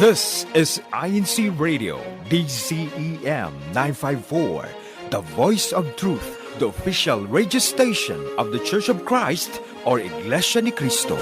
This is INCRadio DCEM 954, the voice of truth, the official radio station of the Church of Christ or Iglesia ni Cristo.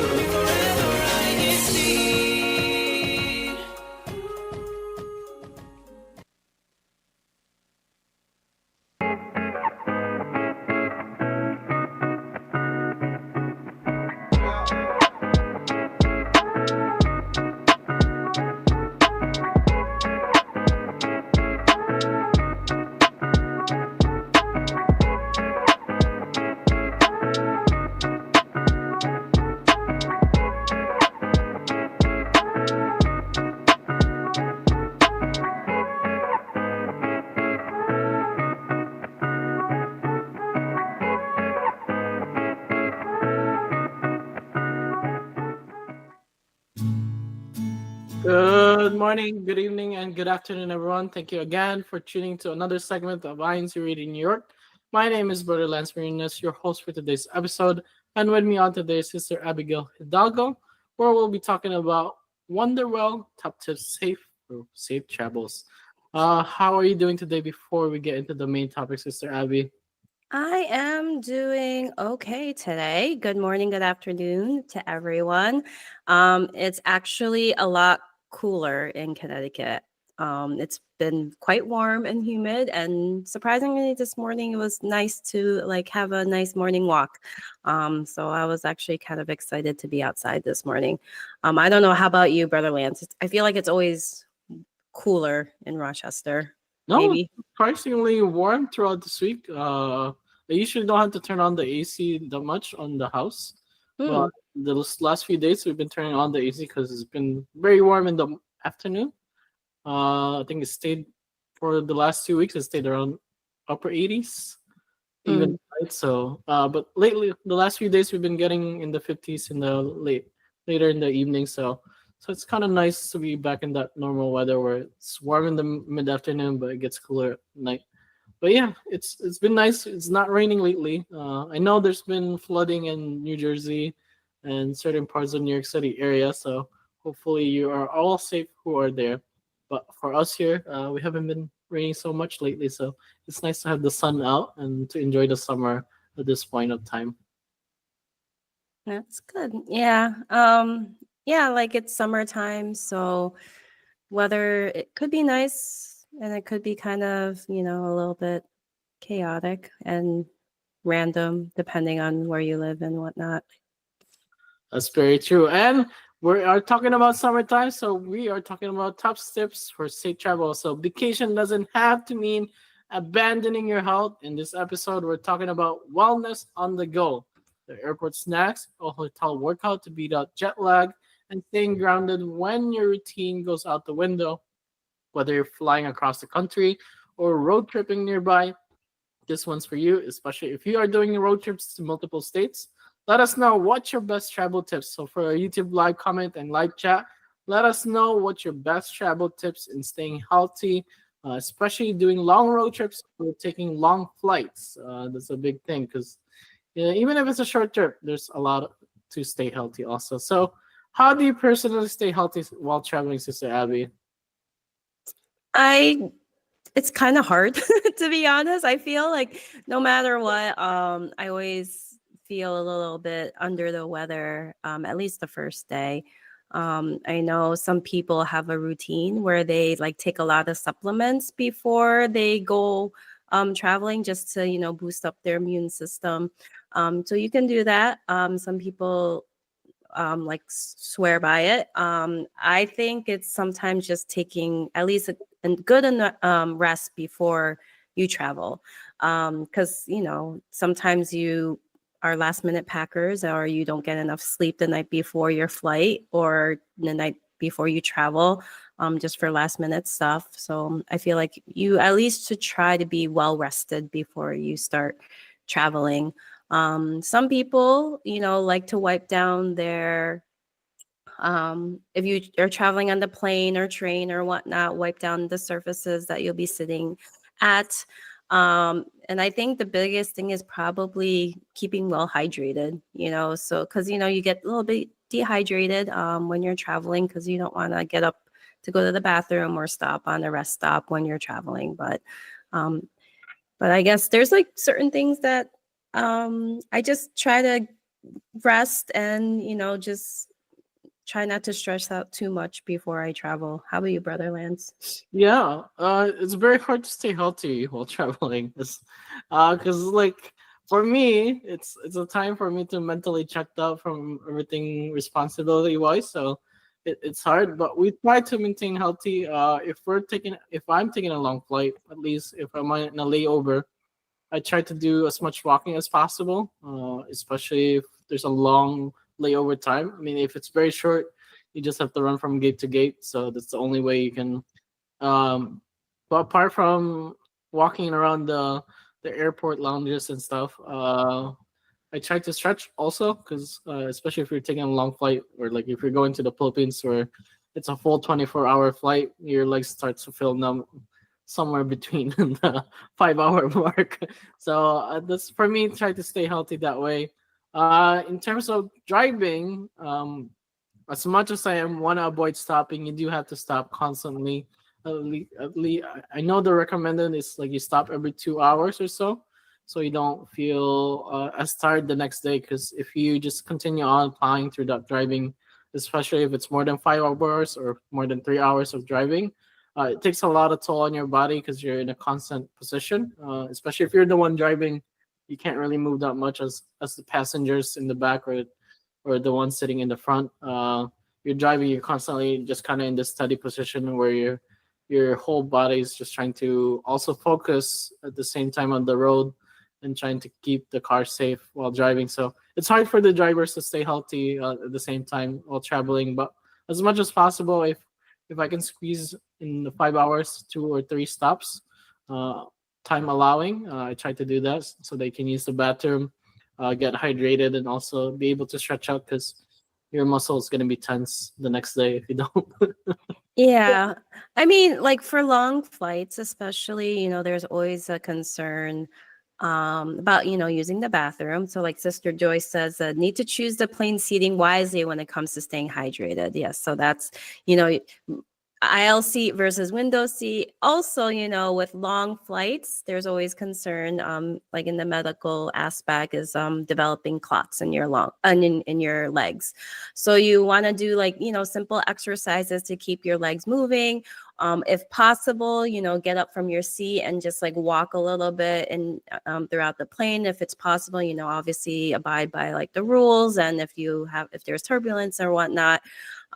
Good morning, good evening, and good afternoon, everyone. Thank you again for tuning to another segment of INCRadio New York. My name is Brother Lance Marinas, your host for today's episode, and with me on today is Sister Abigail Hidalgo, where we'll be talking about Wonderwell top tips for safe travels. How are you doing today? Before we get into the main topic, Sister Abby? I am doing okay today. Good morning, good afternoon to everyone. It's actually a lot cooler in Connecticut. It's been quite warm and humid, and surprisingly, this morning it was nice to have a nice morning walk. So I was actually kind of excited to be outside this morning. I don't know, how about you, Brother Lance? I feel like it's always cooler in Rochester. No, Maybe. surprisingly warm throughout this week. I usually don't have to turn on the AC that much on the house, Hmm. but the last few days we've been turning on the AC because it's been very warm in the afternoon. I think it stayed for the last 2 weeks. It stayed around upper 80s, even Mm. night. So, but lately, the last few days we've been getting in the 50s in the later in the evening. So it's kind of nice to be back in that normal weather where it's warm in the mid afternoon, but it gets cooler at night. But yeah, it's been nice. It's not raining lately. I know there's been flooding in New Jersey and certain parts of New York City area. So hopefully you are all safe who are there. But for us here, we haven't been raining so much lately. So it's nice to have the sun out and to enjoy the summer at this point of time. That's good. Yeah. Yeah, like it's summertime, so weather it could be nice and it could be kind of, a little bit chaotic and random depending on where you live and whatnot. That's very true. And we are talking about summertime, so we are talking about top tips for safe travel. So vacation doesn't have to mean abandoning your health. In this episode, we're talking about wellness on the go, the airport snacks, a hotel workout to beat out jet lag, and staying grounded when your routine goes out the window. Whether you're flying across the country or road tripping nearby, this one's for you, especially if you are doing road trips to multiple states. Let us know what's your best travel tips. So for our YouTube live comment and live chat, let us know what your best travel tips in staying healthy, especially doing long road trips or taking long flights. That's a big thing because even if it's a short trip, there's a lot to stay healthy also. So how do you personally stay healthy while traveling, Sister Abby? I It's kind of hard to be honest. I feel like no matter what, I always feel a little bit under the weather, at least the first day. I know some people have a routine where they take a lot of supplements before they go traveling just to, boost up their immune system. So you can do that. Some people swear by it. I think it's sometimes just taking at least a good rest before you travel, because sometimes you are last minute packers or you don't get enough sleep the night before your flight or the night before you travel, just for last minute stuff. So I feel like you at least should try to be well rested before you start traveling. Some people, like to wipe down their, if you are traveling on the plane or train or whatnot, wipe down the surfaces that you'll be sitting at. And I think the biggest thing is probably keeping well hydrated, so because, you get a little bit dehydrated when you're traveling because you don't want to get up to go to the bathroom or stop on a rest stop when you're traveling. Um, but I guess there's like certain things that I just try to rest and, just try not to stress out too much before I travel. How about you, Brother Lance? Yeah, it's very hard to stay healthy while traveling. Cause like for me, it's a time for me to mentally check out from everything responsibility wise. So it's hard, but we try to maintain healthy. If I'm taking a long flight, at least if I'm in a layover, I try to do as much walking as possible. Especially if there's a long layover time. I mean, if it's very short, you just have to run from gate to gate. So that's the only way you can but apart from walking around the airport lounges and stuff, I try to stretch also because especially if you're taking a long flight or like if you're going to the Philippines where it's a full 24-hour flight, your legs start to feel numb somewhere between the 5 hour mark. So that's for me. Try to stay healthy that way. In terms of driving, as much as I want to avoid stopping, you do have to stop constantly. I know the recommended is like you stop every 2 hours or so you don't feel as tired the next day. Because if you just continue on plowing through that driving, especially if it's more than 5 hours or more than 3 hours of driving, it takes a lot of toll on your body because you're in a constant position. Especially if you're the one driving, you can't really move that much as the passengers in the back or the one sitting in the front. You're driving, you're constantly just kind of in this steady position where your whole body is just trying to also focus at the same time on the road and trying to keep the car safe while driving. So it's hard for the drivers to stay healthy at the same time while traveling. But as much as possible, if I can squeeze in the 5 hours, 2 or 3 stops, uh, time allowing, I try to do that so they can use the bathroom, get hydrated, and also be able to stretch out because your muscle is going to be tense the next day if you don't. Yeah. I mean, like for long flights, especially, there's always a concern about, using the bathroom. So like Sister Joyce says, need to choose the plane seating wisely when it comes to staying hydrated. Yes. So that's, you know, aisle seat versus window seat. Also, with long flights, there's always concern, like in the medical aspect, is developing clots in your in your legs. So you want to do like simple exercises to keep your legs moving. If possible, get up from your seat and just like walk a little bit and throughout the plane, if it's possible. Obviously abide by like the rules, and if there's turbulence or whatnot.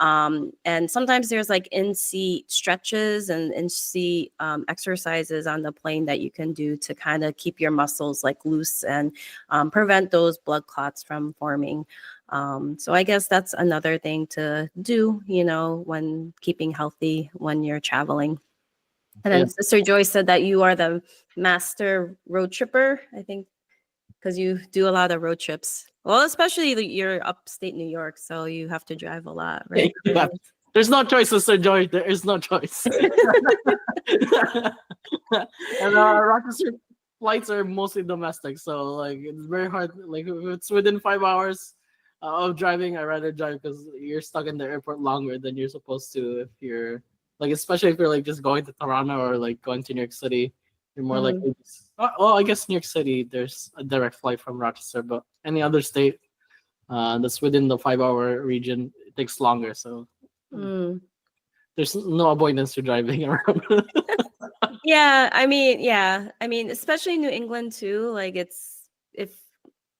And sometimes there's like in-seat stretches and in-seat exercises on the plane that you can do to kind of keep your muscles like loose and prevent those blood clots from forming. So I guess that's another thing to do, when keeping healthy when you're traveling. And then Yeah. Sister Joyce said that you are the master road tripper, I think, because you do a lot of road trips. Well, especially you're upstate New York, so you have to drive a lot, right? Yeah. There's no choice, Sister Joy. There is no choice. And Rochester flights are mostly domestic, so like it's very hard. Like if it's within 5 hours of driving, I rather drive because you're stuck in the airport longer than you're supposed to if you're like, especially if you're like just going to Toronto or like going to New York City. You're more Mm. likely. Well, I guess New York City there's a direct flight from Rochester, but any other state that's within the 5 hour region, it takes longer. So Mm. there's no avoidance to driving around. Yeah, I mean, especially New England too. Like it's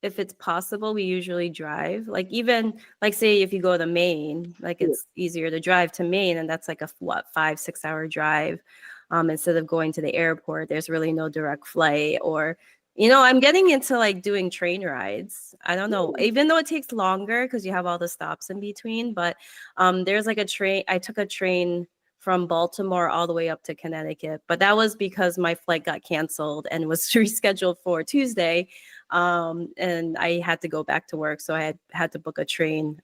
if it's possible, we usually drive. Like even like say if you go to Maine, like it's easier to drive to Maine, and that's like a 5-6 hour drive. Instead of going to the airport, there's really no direct flight. Or I'm getting into like doing train rides. I don't know, even though it takes longer because you have all the stops in between. But there's like a train. I took a train from Baltimore all the way up to Connecticut, but that was because my flight got canceled and was rescheduled for Tuesday. And I had to go back to work, so I had to book a train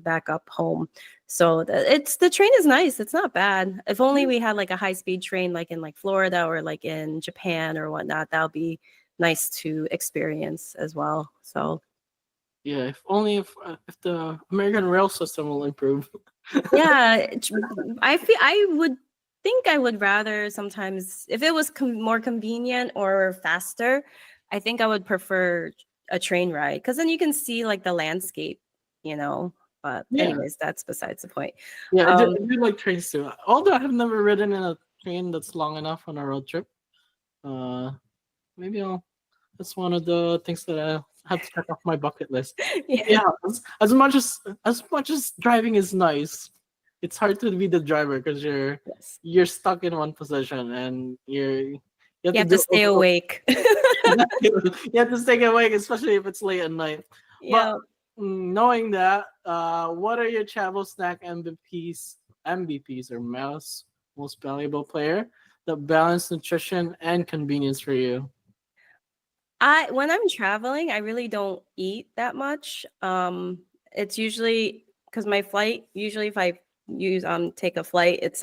back up home. So the train is nice. It's not bad. If only we had like a high-speed train like in like Florida or like in Japan or whatnot, that would be nice to experience as well. So Yeah, if only if the American rail system will improve. Yeah, I would think I would rather sometimes if it was more convenient or faster, I think I would prefer a train ride because then you can see like the landscape, you know. But Yeah, anyways, that's besides the point. yeah, Um, I do like trains too. Although I have never ridden in a train that's long enough on a road trip. Uh, maybe I'll. That's one of the things that I have to check off my bucket list. yeah, Yeah, as much as driving is nice, it's hard to be the driver because yes, you're stuck in one position and you have you to have to do stay awake. you have to stay awake, especially if it's late at night. But Yeah. knowing that, what are your travel snack MVPs or most valuable player that balance nutrition and convenience for you? I when I'm traveling, I really don't eat that much. It's usually because my flight, usually if I use take a flight, it's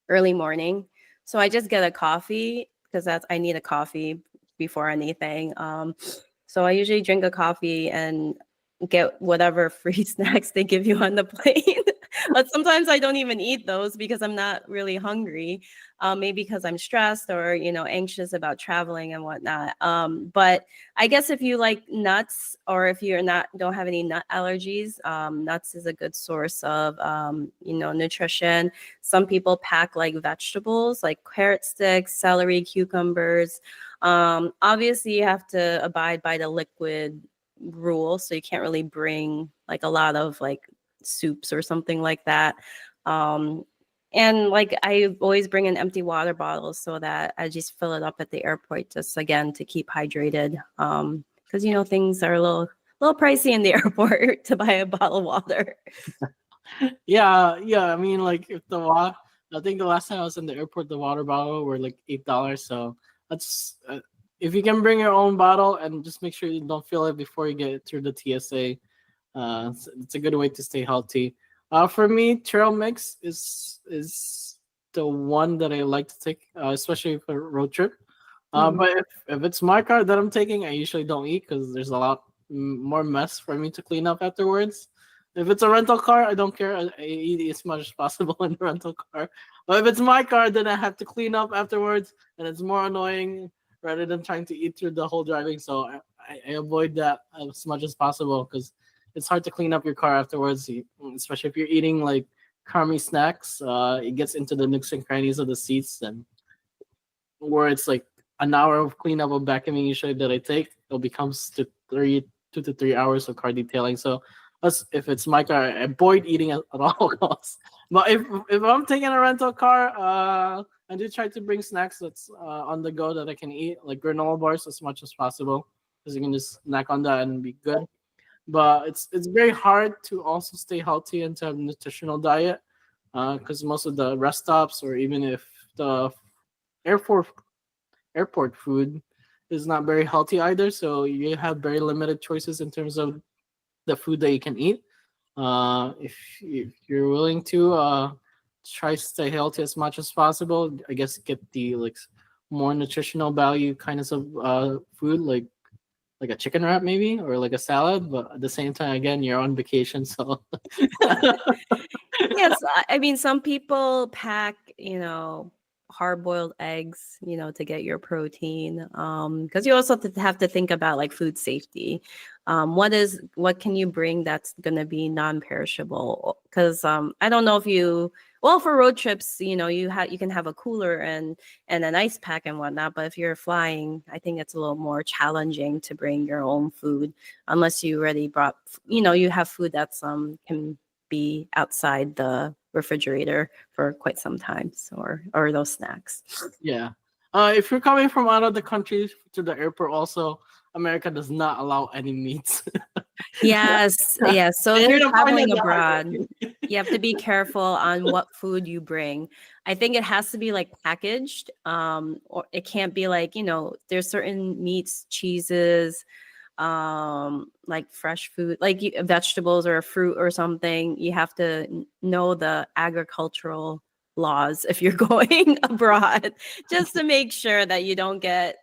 early morning. So I just get a coffee because that's I need a coffee before anything. So I usually drink a coffee and get whatever free snacks they give you on the plane. But sometimes I don't even eat those because I'm not really hungry. Maybe because I'm stressed or anxious about traveling and whatnot. But I guess if you like nuts or if you're not don't have any nut allergies, nuts is a good source of nutrition. Some people pack like vegetables, like carrot sticks, celery, cucumbers. Obviously, you have to abide by the liquid rule, so you can't really bring like a lot of like soups or something like that. Um, and like I always bring an empty water bottle so that I just fill it up at the airport, just again to keep hydrated. Because things are a little pricey in the airport to buy a bottle of water. Yeah, yeah. I mean, like if the water, I think the last time I was in the airport, the water bottle were like $8. So that's if you can bring your own bottle and just make sure you don't fill it before you get through the TSA. It's a good way to stay healthy. For me, trail mix is the one that I like to take, especially for a road trip. Mhm. But if it's my car that I'm taking, I usually don't eat because there's a lot more mess for me to clean up afterwards. If it's a rental car, I don't care. I eat as much as possible in the rental car. But if it's my car, then I have to clean up afterwards, and it's more annoying rather than trying to eat through the whole driving. So I avoid that as much as possible because it's hard to clean up your car afterwards, especially if you're eating like crummy snacks. It gets into the nooks and crannies of the seats, and where it's like an hour of cleanup of vacuuming usually that I take, it becomes to 2 to 3 hours of car detailing. So if it's my car, I avoid eating at all costs. But if I'm taking a rental car, I do try to bring snacks that's on the go that I can eat, like granola bars as much as possible, because you can just snack on that and be good. But it's very hard to also stay healthy and to have a nutritional diet, because most of the rest stops or even if the airport airport food is not very healthy either. So you have very limited choices in terms of the food that you can eat. If you're willing to try to stay healthy as much as possible, I guess get the like more nutritional value kinds of food like a chicken wrap maybe or like a salad. But at the same time, again, you're on vacation, so Yes, I mean, some people pack, hard-boiled eggs, to get your protein. Because you also have to think about like food safety. What can you bring that's gonna be non-perishable? Because I don't know if well, for road trips, you can have a cooler and an ice pack and whatnot. But if you're flying, I think it's a little more challenging to bring your own food unless you already brought, you have food that's can be outside the refrigerator for quite some time, so, or those snacks. yeah. If you're coming from out of the country to the airport, also America does not allow any meats. Yes, yes. So if You're you're gonna find it traveling the hard abroad, way. you have to be careful on what food you bring. I think it has to be like packaged, or it can't be like, there's certain meats, cheeses, like fresh food, like vegetables or a fruit or something. You have to know the agricultural laws if you're going abroad, just to make sure that you don't get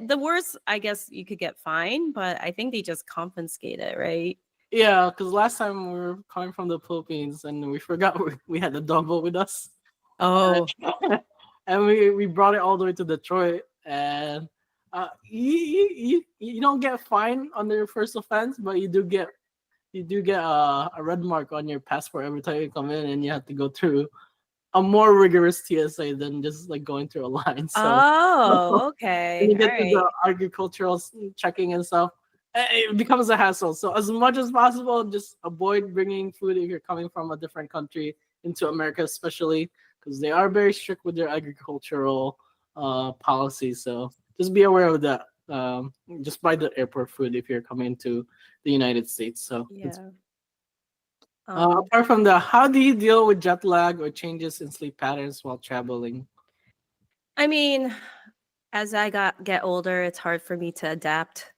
the worst. I guess you could get fined, but I think they just confiscate it, right? Yeah, because last time we were coming from the Philippines and we forgot we had the double with us. Oh, And we brought it all the way to Detroit, and you don't get fined under your first offense, but you do get a red mark on your passport every time you come in, and you have to go through a more rigorous TSA than just like going through a line. So oh, when okay, you all get to right. the agricultural checking and stuff, it becomes a hassle. So as much as possible, just avoid bringing food if you're coming from a different country into America, especially because they are very strict with their agricultural policies. So just be aware of that. Just buy the airport food if you're coming to the United States. So Yeah. Um, apart from that, how do you deal with jet lag or changes in sleep patterns while traveling? I mean, as I get older, it's hard for me to adapt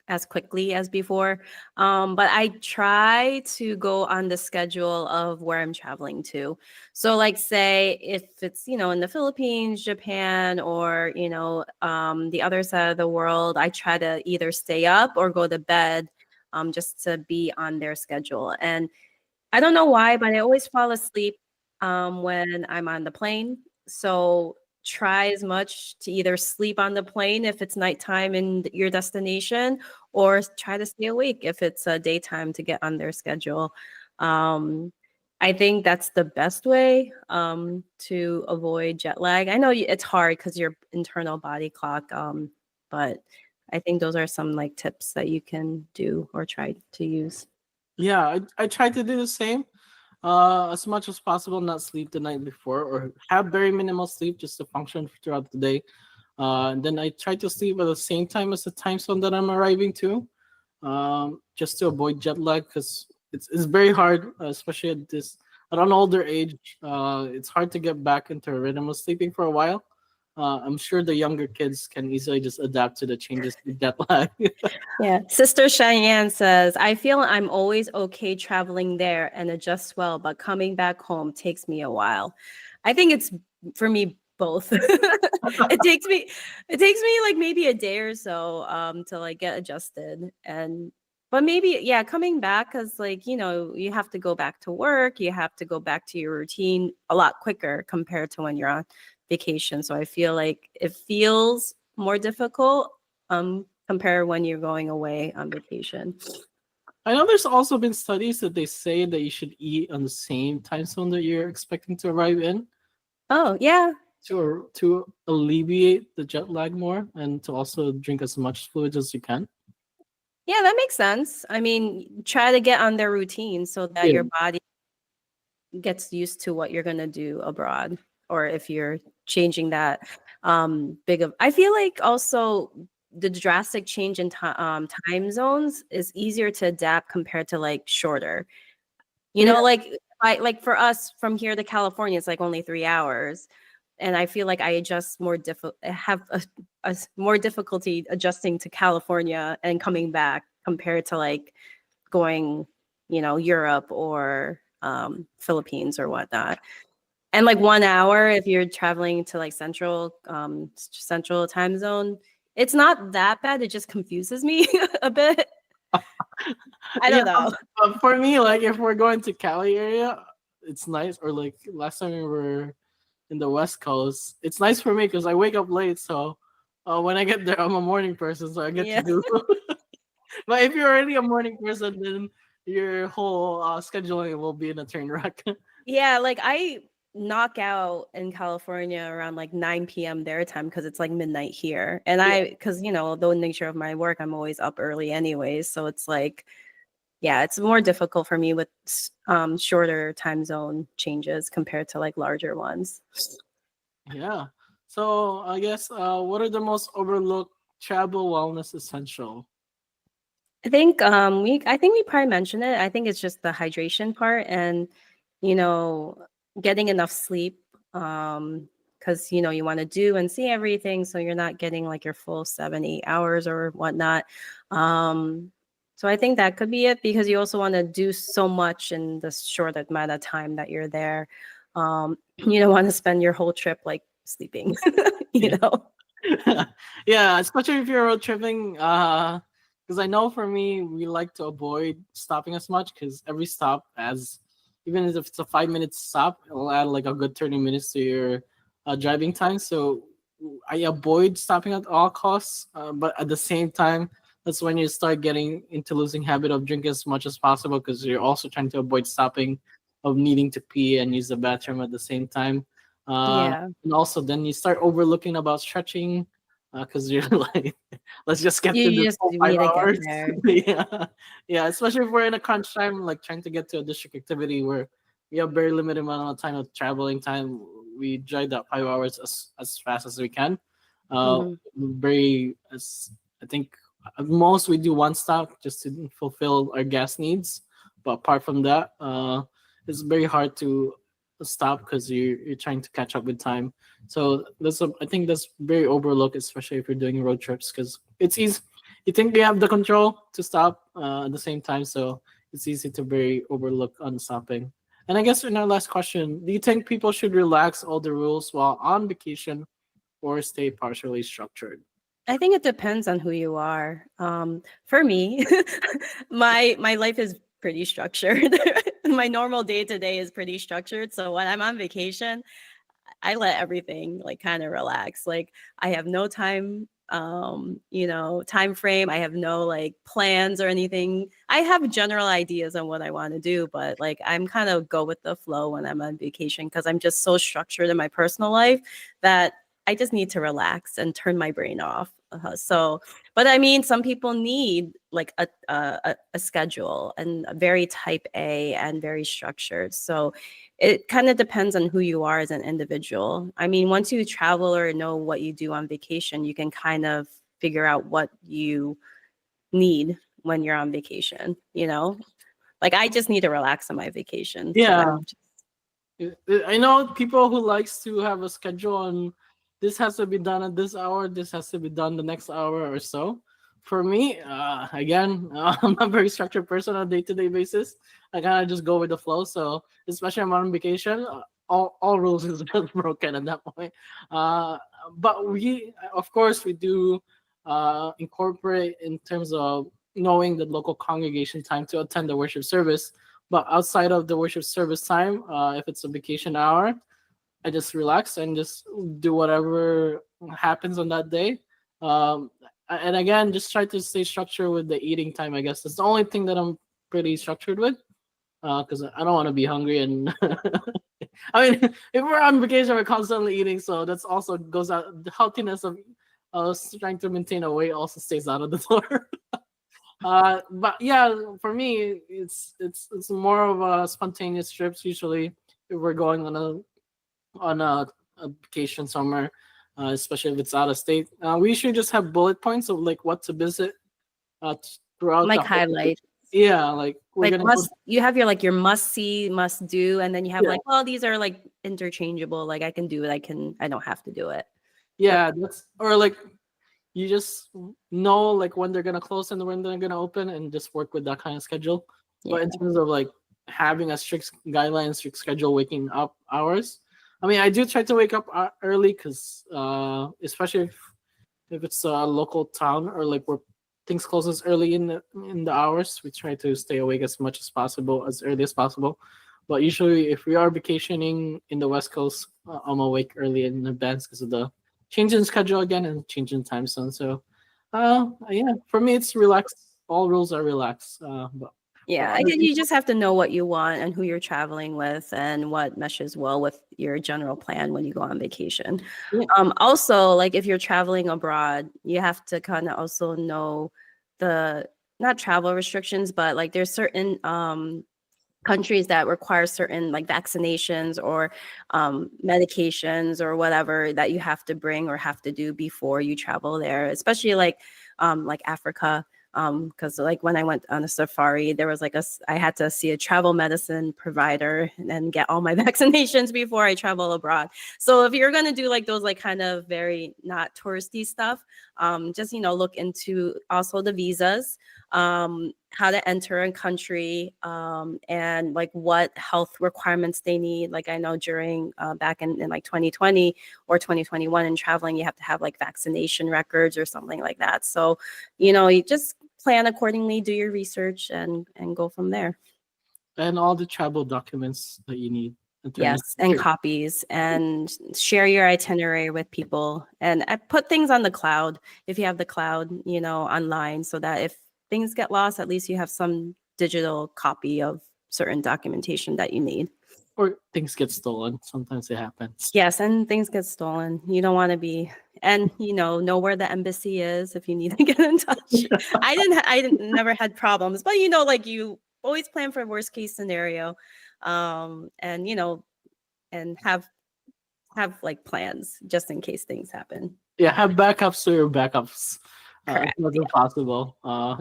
as quickly as before. But I try to go on the schedule of where I'm traveling to. So, like, say if it's, in the Philippines, Japan, or, the other side of the world, I try to either stay up or go to bed just to be on their schedule. And I don't know why, but I always fall asleep when I'm on the plane. So try as much to either sleep on the plane if it's nighttime in your destination, or try to stay awake if it's daytime to get on their schedule. Um, I think that's the best way to avoid jet lag. I know it's hard because your internal body clock, but I think those are some like tips that you can do or try to use. Yeah, I try to do the same. As much as possible, not sleep the night before or have very minimal sleep just to function throughout the day. And then I try to sleep at the same time as the time zone that I'm arriving to, just to avoid jet lag because it's very hard, especially at an older age. It's hard to get back into a rhythm of sleeping for a while. I'm sure the younger kids can easily just adapt to the changes in jet lag. Yeah. Sister Cheyenne says, I feel I'm always okay traveling there and adjust well, but coming back home takes me a while. I think it's for me both. It takes me like maybe a day or so to like get adjusted. And but maybe yeah, coming back because like, you have to go back to work, you have to go back to your routine a lot quicker compared to when you're on vacation. So I feel like it feels more difficult compare when you're going away on vacation. I know there's also been studies that they say that you should eat on the same time zone that you're expecting to arrive in Oh, yeah. to alleviate the jet lag more and to also drink as much fluids as you can. Yeah, that makes sense. I mean, try to get on their routine so that Yeah. your body gets used to what you're going to do abroad or if you're changing that big of I feel like also the drastic change in time zones is easier to adapt compared to like shorter. Yeah. Like like for us from here to California, it's like only 3 hours. And I feel like I adjust more have more difficulty adjusting to California and coming back compared to like going, Europe or Philippines or whatnot. And like 1 hour if you're traveling to like central time zone, it's not that bad. It just confuses me a bit. I Yeah. don't know. For me, like if we're going to Cali area, it's nice. Or like last time we were in the West Coast, it's nice for me because I wake up late. So when I get there, I'm a morning person, so I get to Yeah. do. But if you're already a morning person, then your whole scheduling will be in a train wreck. Yeah, like I knock out in California around like 9 p.m. their time because it's like midnight here. And Yeah. because, the nature of my work, I'm always up early anyways. So it's like, yeah, it's more difficult for me with shorter time zone changes compared to like larger ones. Yeah. So I guess what are the most overlooked travel wellness essential? I think we probably mentioned it. I think it's just the hydration part and you know getting enough sleep because you want to do and see everything so you're not getting like your full 7 8 hours or whatnot. So I think that could be it because you also want to do so much in the short amount of time that you're there. You don't want to spend your whole trip like sleeping. you Yeah. know Yeah, especially if you're road tripping. because I know for me, we like to avoid stopping as much because every stop as even if it's a 5 minute stop, it'll add like a good 30 minutes to your driving time. So I avoid stopping at all costs, but at the same time, that's when you start getting into losing habit of drinking as much as possible because you're also trying to avoid stopping, of needing to pee and use the bathroom at the same time. Yeah. And also, then you start overlooking about stretching because you're like, let's just get to You the just full five need to get hours. there. Yeah, yeah. Especially if we're in a crunch time, like trying to get to a district activity where we have very limited amount of time of traveling time. We drive that 5 hours as fast as we can. Uh, Hmm. very as I think at most we do one stop just to fulfill our gas needs. But apart from that, it's very hard to stop because you're trying to catch up with time. So I think that's very overlooked, especially if you're doing road trips, because it's easy. You think you have the control to stop at the same time, so it's easy to very overlook on stopping. And I guess in our last question, do you think people should relax all the rules while on vacation or stay partially structured? I think it depends on who you are. For me, my life is pretty structured. My normal day to day is pretty structured. So when I'm on vacation, I let everything like kind of relax. Like I have no time, time frame. I have no like plans or anything. I have general ideas on what I want to do, but like I'm kind of go with the flow when I'm on vacation because I'm just so structured in my personal life that I just need to relax and turn my brain off. But I mean, some people need like a schedule and very type A and very structured. So it kind of depends on who you are as an individual. I mean, once you travel or know what you do on vacation, you can kind of figure out what you need when you're on vacation, you know? Like I just need to relax on my vacation. So Yeah, I'm I know people who likes to have a schedule and this has to be done at this hour, this has to be done the next hour or so. For me, again, I'm not a very structured person on a day-to-day basis. I kind of just go with the flow. So especially I'm on vacation, all rules is just broken at that point. Uh, but we, of course, we do incorporate in terms of knowing the local congregation time to attend the worship service. But outside of the worship service time, if it's a vacation hour, I just relax and just do whatever happens on that day. Um, and again, just try to stay structured with the eating time. I guess that's the only thing that I'm pretty structured with because I don't want to be hungry. And I mean, if we're on vacation, we're constantly eating, so that's also goes out. The healthiness of trying to maintain a weight also stays out of the door. But yeah, for me, it's more of a spontaneous trips usually if we're going on a vacation somewhere, especially if it's out of state. We usually just have bullet points of like what to visit throughout the like whole highlight. vacation. Yeah, like we're Like gonna go. must you have your must see, must do, and then you have Yeah, like, well, these are like interchangeable. Like I can do it, I don't have to do it. Yep. yeah, that's or like you just know like when they're gonna close and when they're gonna open, and just work with that kind of schedule. Yeah. But in terms of like having a strict guideline, strict schedule, waking up hours. I mean, I do try to wake up early because, especially if it's a local town or like where things closes early in the hours, we try to stay awake as much as possible, as early as possible. But usually, if we are vacationing in the West Coast, I'm awake early in advance because of the change in schedule again and change in time zone. So, yeah, for me, it's relaxed. All rules are relaxed. But for Yeah, I other guess you people, just have to know what you want and who you're traveling with and what meshes well with your general plan when you go on vacation. yeah, Also, like if you're traveling abroad, you have to kind of also know the not travel restrictions, but like there's certain countries that require certain like vaccinations or medications or whatever that you have to bring or have to do before you travel there, especially like Africa. Because like when I went on a safari, there was I had to see a travel medicine provider and get all my vaccinations before I travel abroad. So if you're gonna do like those like kind of very not touristy stuff, just look into also the visas, how to enter a country, and like what health requirements they need. Like I know during back in like 2020 or 2021 in traveling, you have to have like vaccination records or something like that. So, you just plan accordingly, do your research, and go from there. And all the travel documents that you need. Yes, and copies, and share your itinerary with people. And I put things on the cloud if you have the cloud, online, so that if things get lost, at least you have some digital copy of certain documentation that you need. Or things get stolen. Sometimes it happens. Yes, and things get stolen. You don't want to be, and know where the embassy is if you need to get in touch. I never had problems, but like you always plan for worst case scenario, and and have like plans just in case things happen. Yeah, have backups to your backups. Correct. If not possible.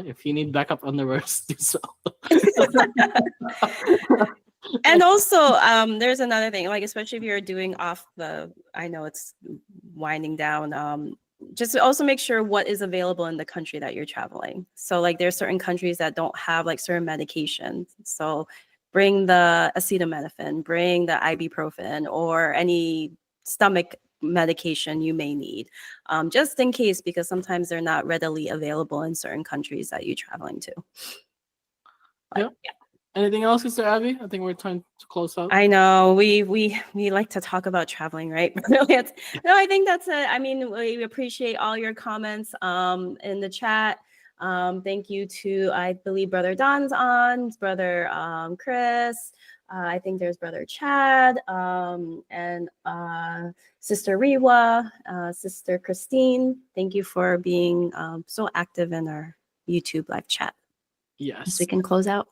If you need backup underwears, do so. And also, there's another thing, like especially if you're doing I know it's winding down. Just also make sure what is available in the country that you're traveling. So like there's certain countries that don't have like certain medications. So bring the acetaminophen, bring the ibuprofen, or any stomach medication you may need, just in case, because sometimes they're not readily available in certain countries that you're traveling to. Yeah. Anything else, Sister Abby? I think we're trying to close out. I know we like to talk about traveling, right? No, I think that's it. I mean, we appreciate all your comments in the chat. Thank you to, I believe, Brother Don's on, Brother Chris. I think there's Brother Chad, and Sister Rewa, Sister Christine. Thank you for being so active in our YouTube live chat. Yes. So we can close out.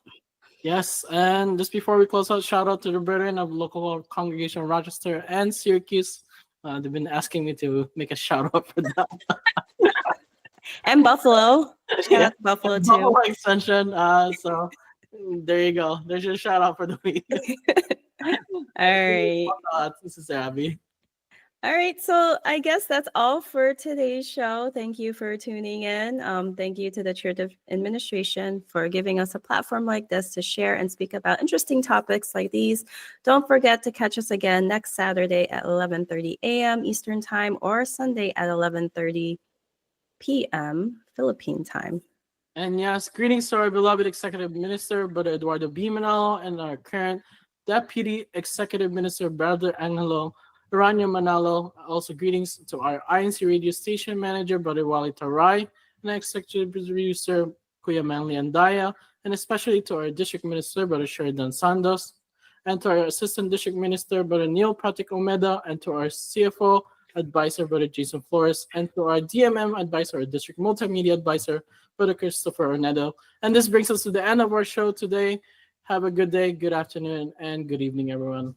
Yes, and just before we close out, shout out to the brethren of local congregation Rochester and Syracuse. They've been asking me to make a shout out for them. And Buffalo. Shout out to Buffalo too. Buffalo Extension. So there you go. There's your shout out for the week. All right. This is Abby. All right, so I guess that's all for today's show. Thank you for tuning in. Thank you to the Church of Administration for giving us a platform like this to share and speak about interesting topics like these. Don't forget to catch us again next Saturday at 11:30 a.m. Eastern Time, or Sunday at 11:30 p.m. Philippine time. And yes, greetings to our beloved Executive Minister, Brother Eduardo B. Manalo, and our current Deputy Executive Minister, Brother Angelo Rania Manalo. Also greetings to our INC radio station manager, Brother Wally Taray, and our executive producer, Kuya Manly Andaya, and especially to our district minister, Brother Sheridan Sandos, and to our assistant district minister, Brother Neil Pratik Omeda, and to our CFO advisor, Brother Jason Flores, and to our DMM advisor, our district multimedia advisor, Brother Christopher Ornedo. And this brings us to the end of our show today. Have a good day, good afternoon, and good evening, everyone.